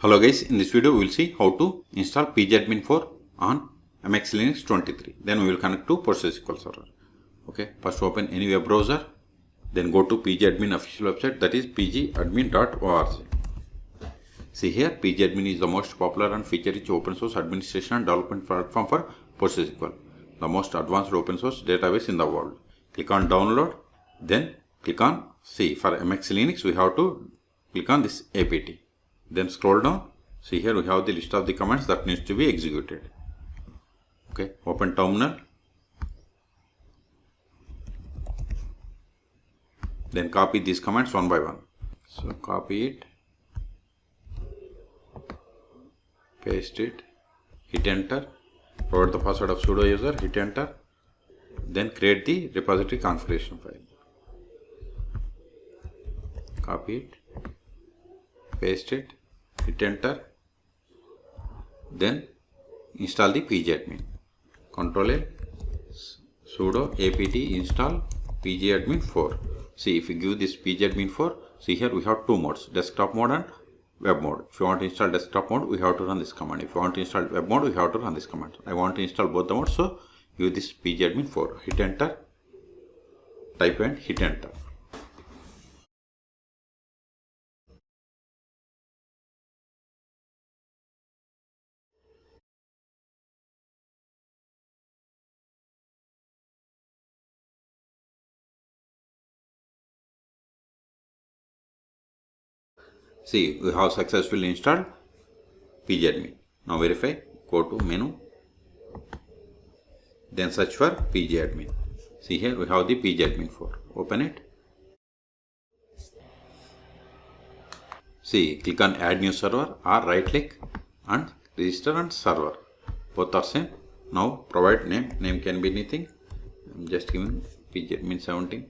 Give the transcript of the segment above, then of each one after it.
Hello guys, in this video we will see how to install PgAdmin 4 on MX Linux 23. Then we will connect to PostgreSQL server. Okay, first open any web browser, then go to PgAdmin official website, that is pgadmin.org. See here, PgAdmin is the most popular and feature-rich open source administration and development platform for PostgreSQL, the most advanced open source database in the world. Click on download, then click on see. For MX Linux we have to click on this apt. Then scroll down. See here we have the list of the commands that needs to be executed. Okay, open terminal. Then copy these commands one by one. So copy it, paste it, hit enter, provide the password of sudo user, hit enter. Then create the repository configuration file. Copy it, paste it, hit enter. Then install the PgAdmin. Ctrl A, sudo apt install PgAdmin 4. See, if you give this PgAdmin 4, see here we have two modes, desktop mode and web mode. If you want to install desktop mode, we have to run this command. If you want to install web mode, we have to run this command. I want to install both the modes, so give this PgAdmin 4. Hit enter, type and hit enter. See, we have successfully installed PgAdmin. Now verify, go to menu, then search for PgAdmin. See here we have the PgAdmin 4. Open it. See, click on add new server or right click and register and server. Both are same. Now provide name. Name can be anything. I'm just giving PgAdmin 17.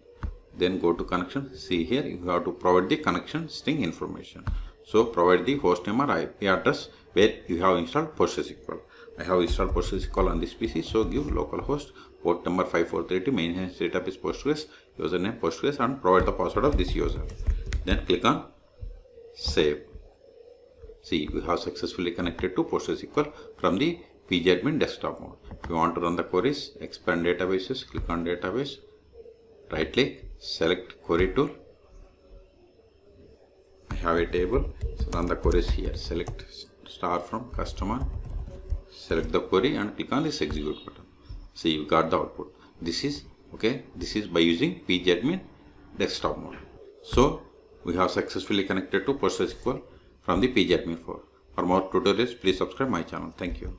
Then go to connection. See here you have to provide the connection string information. So provide the host name or IP address where you have installed PostgreSQL. I have installed PostgreSQL on this PC, so give localhost, port number 5432, maintenance database Postgres, username Postgres, and provide the password of this user. Then click on save. See, we have successfully connected to PostgreSQL from the PgAdmin desktop mode. If you want to run the queries, expand databases, click on database, right click, select query tool. I have a table, so run the queries here. Select star from customer, select the query and click on this execute button. See, you got the output. This is okay. This is by using PgAdmin desktop mode. So we have successfully connected to PostgreSQL from the PgAdmin 4. For more tutorials, please subscribe my channel. Thank you.